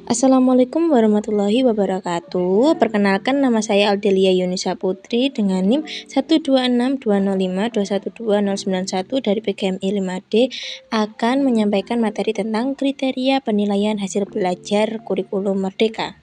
Assalamualaikum warahmatullahi wabarakatuh. Perkenalkan, nama saya Aldelia Yunisa Putri dengan NIM 12620521291 dari PGMI 5D akan menyampaikan materi tentang kriteria penilaian hasil belajar kurikulum merdeka.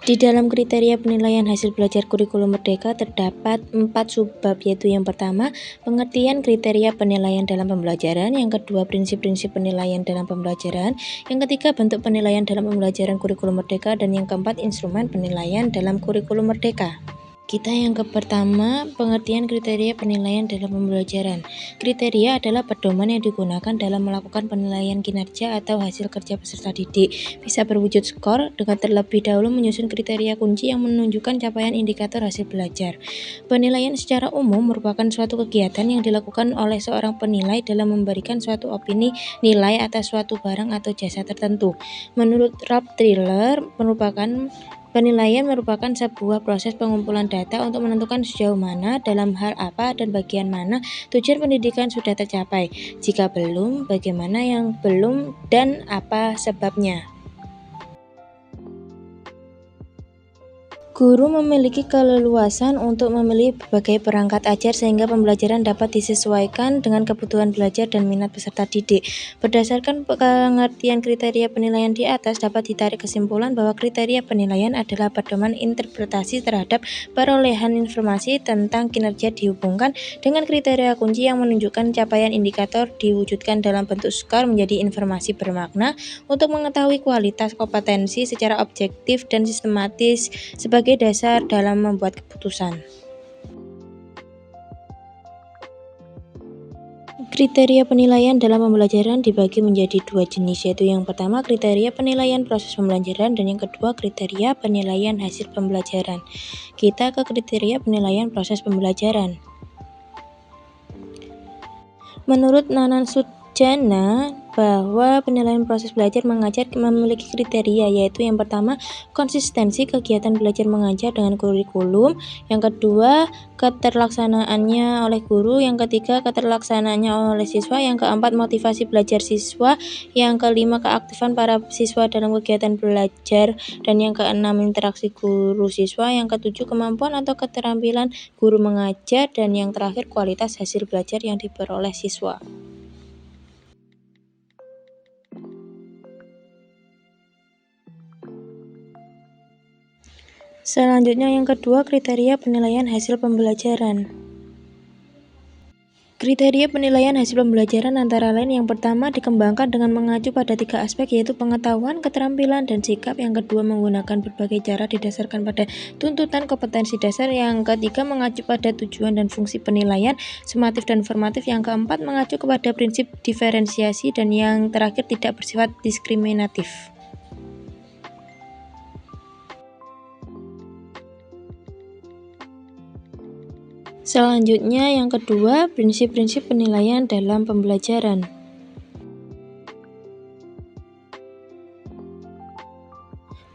Di dalam kriteria penilaian hasil belajar kurikulum merdeka terdapat 4 subbab, yaitu yang pertama, pengertian kriteria penilaian dalam pembelajaran, yang kedua, prinsip-prinsip penilaian dalam pembelajaran, yang ketiga, bentuk penilaian dalam pembelajaran kurikulum merdeka, dan yang keempat, instrumen penilaian dalam kurikulum merdeka. Kita yang pertama, pengertian kriteria penilaian dalam pembelajaran. Kriteria adalah pedoman yang digunakan dalam melakukan penilaian kinerja atau hasil kerja peserta didik. Bisa berwujud skor dengan terlebih dahulu menyusun kriteria kunci yang menunjukkan capaian indikator hasil belajar. Penilaian secara umum merupakan suatu kegiatan yang dilakukan oleh seorang penilai dalam memberikan suatu opini nilai atas suatu barang atau jasa tertentu. Menurut Rob Triller, penilaian merupakan sebuah proses pengumpulan data untuk menentukan sejauh mana, dalam hal apa, dan bagian mana tujuan pendidikan sudah tercapai. Jika belum, bagaimana yang belum, dan apa sebabnya. Guru memiliki keleluasan untuk memilih berbagai perangkat ajar sehingga pembelajaran dapat disesuaikan dengan kebutuhan belajar dan minat peserta didik. Berdasarkan pengertian kriteria penilaian di atas, dapat ditarik kesimpulan bahwa kriteria penilaian adalah pedoman interpretasi terhadap perolehan informasi tentang kinerja dihubungkan dengan kriteria kunci yang menunjukkan capaian indikator diwujudkan dalam bentuk skor menjadi informasi bermakna untuk mengetahui kualitas kompetensi secara objektif dan sistematis sebagai dasar dalam membuat keputusan. Kriteria penilaian dalam pembelajaran dibagi menjadi dua jenis, yaitu yang pertama kriteria penilaian proses pembelajaran dan yang kedua kriteria penilaian hasil pembelajaran. Kita ke kriteria penilaian proses pembelajaran. Menurut Nanan Sujana, bahwa penilaian proses belajar mengajar memiliki kriteria, yaitu yang pertama, konsistensi kegiatan belajar mengajar dengan kurikulum, yang kedua, keterlaksanaannya oleh guru, yang ketiga, keterlaksanaannya oleh siswa, yang keempat, motivasi belajar siswa, yang kelima, keaktifan para siswa dalam kegiatan belajar, dan yang keenam, interaksi guru siswa, yang ketujuh, kemampuan atau keterampilan guru mengajar, dan yang terakhir, kualitas hasil belajar yang diperoleh siswa. Selanjutnya yang kedua, kriteria penilaian hasil pembelajaran. Kriteria penilaian hasil pembelajaran antara lain yang pertama dikembangkan dengan mengacu pada 3 aspek, yaitu pengetahuan, keterampilan, dan sikap. Yang kedua menggunakan berbagai cara didasarkan pada tuntutan kompetensi dasar. Yang ketiga mengacu pada tujuan dan fungsi penilaian, sumatif dan formatif. Yang keempat mengacu kepada prinsip diferensiasi, dan yang terakhir tidak bersifat diskriminatif. Selanjutnya yang kedua, prinsip-prinsip penilaian dalam pembelajaran.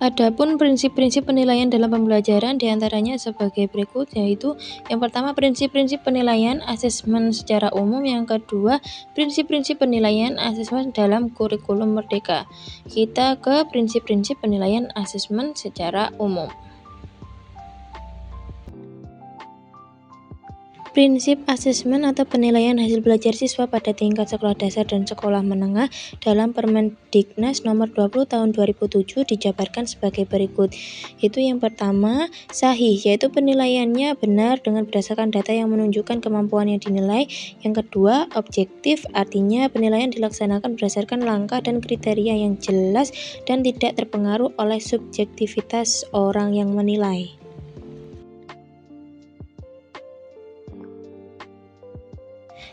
Adapun prinsip-prinsip penilaian dalam pembelajaran diantaranya sebagai berikut, yaitu yang pertama prinsip-prinsip penilaian asesmen secara umum, yang kedua prinsip-prinsip penilaian asesmen dalam kurikulum merdeka. Kita ke prinsip-prinsip penilaian asesmen secara umum. Prinsip asesmen atau penilaian hasil belajar siswa pada tingkat sekolah dasar dan sekolah menengah dalam Permendiknas nomor 20 tahun 2007 dijabarkan sebagai berikut. Itu yang pertama, sahih, yaitu penilaiannya benar dengan berdasarkan data yang menunjukkan kemampuan yang dinilai. Yang kedua, objektif, artinya penilaian dilaksanakan berdasarkan langkah dan kriteria yang jelas dan tidak terpengaruh oleh subjektivitas orang yang menilai.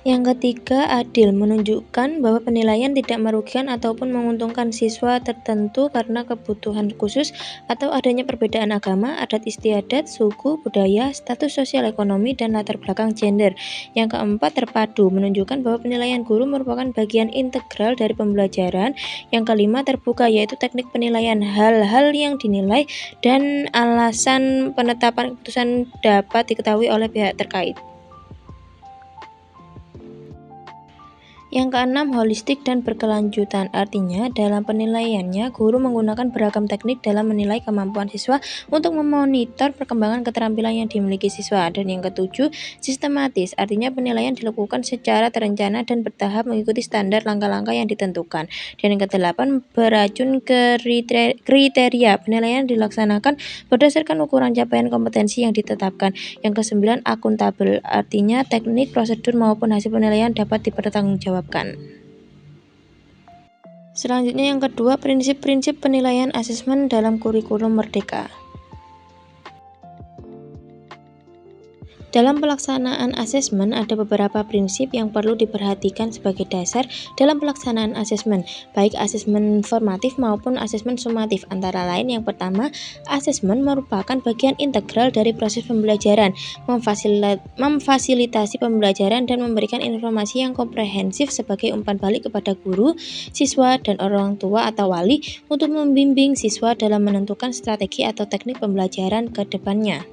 Yang ketiga, adil, menunjukkan bahwa penilaian tidak merugikan ataupun menguntungkan siswa tertentu karena kebutuhan khusus atau adanya perbedaan agama, adat istiadat, suku, budaya, status sosial ekonomi, dan latar belakang gender. Yang keempat, terpadu, menunjukkan bahwa penilaian guru merupakan bagian integral dari pembelajaran. Yang kelima, terbuka, yaitu teknik penilaian hal-hal yang dinilai dan alasan penetapan keputusan dapat diketahui oleh pihak terkait. Yang keenam, holistik dan berkelanjutan. Artinya, dalam penilaiannya, guru menggunakan beragam teknik dalam menilai kemampuan siswa untuk memonitor perkembangan keterampilan yang dimiliki siswa. Dan yang ketujuh, sistematis. Artinya, penilaian dilakukan secara terencana dan bertahap mengikuti standar langkah-langkah yang ditentukan. Dan yang kedelapan, beracun kriteria. Penilaian dilaksanakan berdasarkan ukuran capaian kompetensi yang ditetapkan. Yang kesembilan, akuntabel. Artinya, teknik, prosedur maupun hasil penilaian dapat dipertanggungjawabkan. Selanjutnya yang kedua, prinsip-prinsip penilaian asesmen dalam kurikulum Merdeka. Dalam pelaksanaan asesmen ada beberapa prinsip yang perlu diperhatikan sebagai dasar dalam pelaksanaan asesmen, baik asesmen formatif maupun asesmen sumatif. Antara lain, yang pertama, asesmen merupakan bagian integral dari proses pembelajaran, memfasilitasi pembelajaran dan memberikan informasi yang komprehensif sebagai umpan balik kepada guru, siswa, dan orang tua atau wali untuk membimbing siswa dalam menentukan strategi atau teknik pembelajaran ke depannya.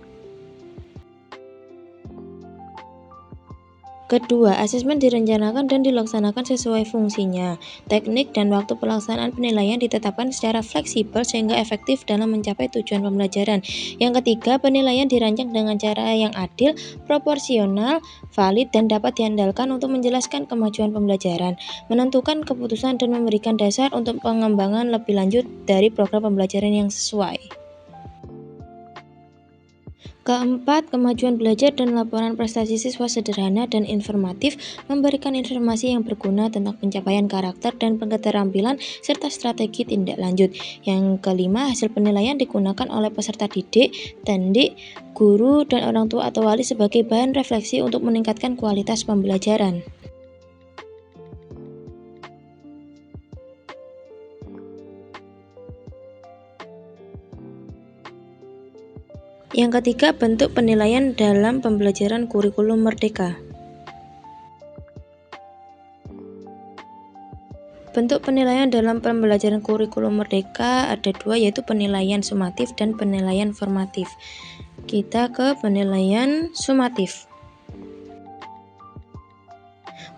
Kedua, asesmen direncanakan dan dilaksanakan sesuai fungsinya. Teknik dan waktu pelaksanaan penilaian ditetapkan secara fleksibel sehingga efektif dalam mencapai tujuan pembelajaran. Yang ketiga, penilaian dirancang dengan cara yang adil, proporsional, valid, dan dapat diandalkan untuk menjelaskan kemajuan pembelajaran, menentukan keputusan, dan memberikan dasar untuk pengembangan lebih lanjut dari program pembelajaran yang sesuai. Keempat, kemajuan belajar dan laporan prestasi siswa sederhana dan informatif, memberikan informasi yang berguna tentang pencapaian karakter dan keterampilan serta strategi tindak lanjut. Yang kelima, hasil penilaian digunakan oleh peserta didik, tendik, guru, dan orang tua atau wali sebagai bahan refleksi untuk meningkatkan kualitas pembelajaran. Yang ketiga, bentuk penilaian dalam pembelajaran kurikulum Merdeka. Bentuk penilaian dalam pembelajaran kurikulum Merdeka ada dua, yaitu penilaian sumatif dan penilaian formatif. Kita ke penilaian sumatif.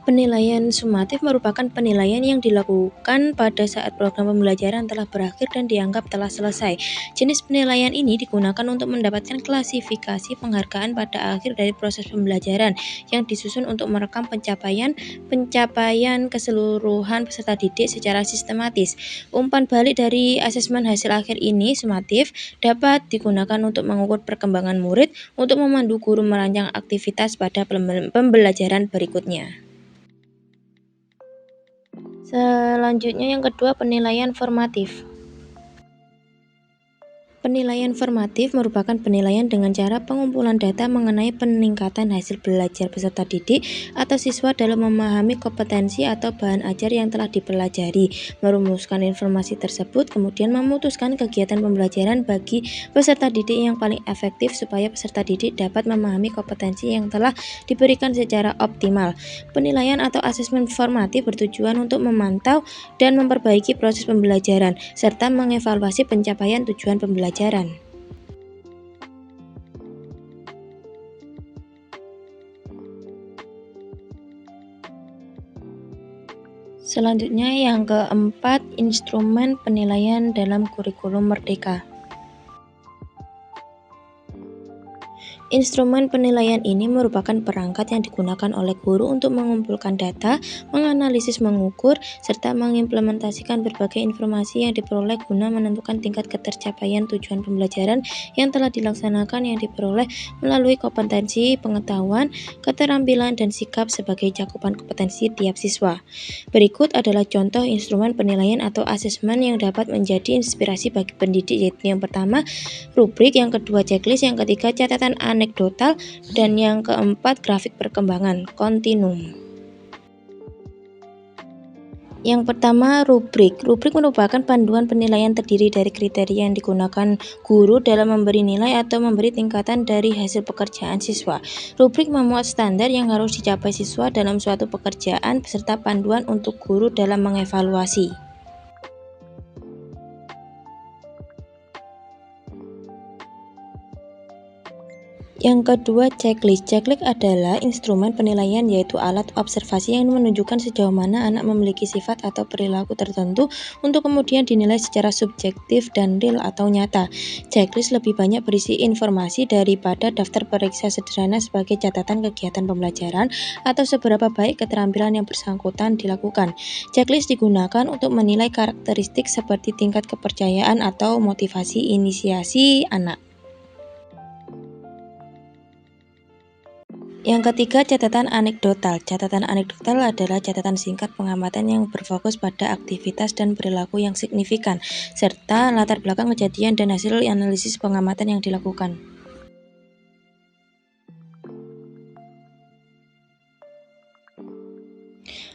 Penilaian sumatif merupakan penilaian yang dilakukan pada saat program pembelajaran telah berakhir dan dianggap telah selesai. Jenis penilaian ini digunakan untuk mendapatkan klasifikasi penghargaan pada akhir dari proses pembelajaran yang disusun untuk merekam pencapaian keseluruhan peserta didik secara sistematis. Umpan balik dari asesmen hasil akhir ini, sumatif, dapat digunakan untuk mengukur perkembangan murid untuk memandu guru merancang aktivitas pada pembelajaran berikutnya. Selanjutnya yang kedua, penilaian formatif. Penilaian formatif merupakan penilaian dengan cara pengumpulan data mengenai peningkatan hasil belajar peserta didik atau siswa dalam memahami kompetensi atau bahan ajar yang telah dipelajari, merumuskan informasi tersebut, kemudian memutuskan kegiatan pembelajaran bagi peserta didik yang paling efektif supaya peserta didik dapat memahami kompetensi yang telah diberikan secara optimal. Penilaian atau asesmen formatif bertujuan untuk memantau dan memperbaiki proses pembelajaran, serta mengevaluasi pencapaian tujuan pembelajaran. Selanjutnya yang keempat, instrumen penilaian dalam kurikulum Merdeka. Instrumen penilaian ini merupakan perangkat yang digunakan oleh guru untuk mengumpulkan data, menganalisis, mengukur, serta mengimplementasikan berbagai informasi yang diperoleh guna menentukan tingkat ketercapaian tujuan pembelajaran yang telah dilaksanakan yang diperoleh melalui kompetensi, pengetahuan, keterampilan, dan sikap sebagai cakupan kompetensi tiap siswa. Berikut adalah contoh instrumen penilaian atau asesmen yang dapat menjadi inspirasi bagi pendidik, yaitu yang pertama, rubrik, yang kedua, checklist, yang ketiga, catatan anekdotal, dan yang keempat, grafik perkembangan kontinum. Yang pertama, rubrik. Rubrik merupakan panduan penilaian terdiri dari kriteria yang digunakan guru dalam memberi nilai atau memberi tingkatan dari hasil pekerjaan siswa. Rubrik memuat standar yang harus dicapai siswa dalam suatu pekerjaan beserta panduan untuk guru dalam mengevaluasi. Yang kedua, checklist. Checklist adalah instrumen penilaian, yaitu alat observasi yang menunjukkan sejauh mana anak memiliki sifat atau perilaku tertentu untuk kemudian dinilai secara subjektif dan real atau nyata. Checklist lebih banyak berisi informasi daripada daftar periksa sederhana sebagai catatan kegiatan pembelajaran atau seberapa baik keterampilan yang bersangkutan dilakukan. Checklist digunakan untuk menilai karakteristik seperti tingkat kepercayaan atau motivasi inisiasi anak. Yang ketiga, catatan anekdotal. Catatan anekdotal adalah catatan singkat pengamatan yang berfokus pada aktivitas dan perilaku yang signifikan, serta latar belakang kejadian dan hasil analisis pengamatan yang dilakukan.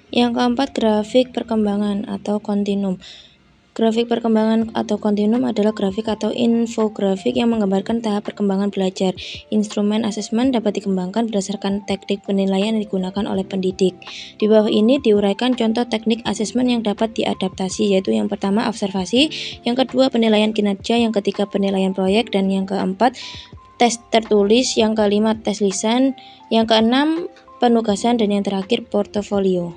Yang keempat, grafik perkembangan atau kontinum. Grafik perkembangan atau kontinum adalah grafik atau infografik yang menggambarkan tahap perkembangan belajar. Instrumen asesmen dapat dikembangkan berdasarkan teknik penilaian yang digunakan oleh pendidik. Di bawah ini diuraikan contoh teknik asesmen yang dapat diadaptasi, yaitu yang pertama observasi, yang kedua penilaian kinerja, yang ketiga penilaian proyek, dan yang keempat tes tertulis, yang kelima tes lisan, yang keenam penugasan, dan yang terakhir portofolio.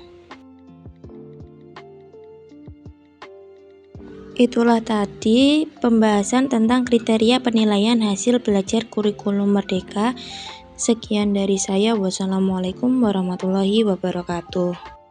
Itulah tadi pembahasan tentang kriteria penilaian hasil belajar kurikulum merdeka. Sekian dari saya. Wassalamualaikum warahmatullahi wabarakatuh.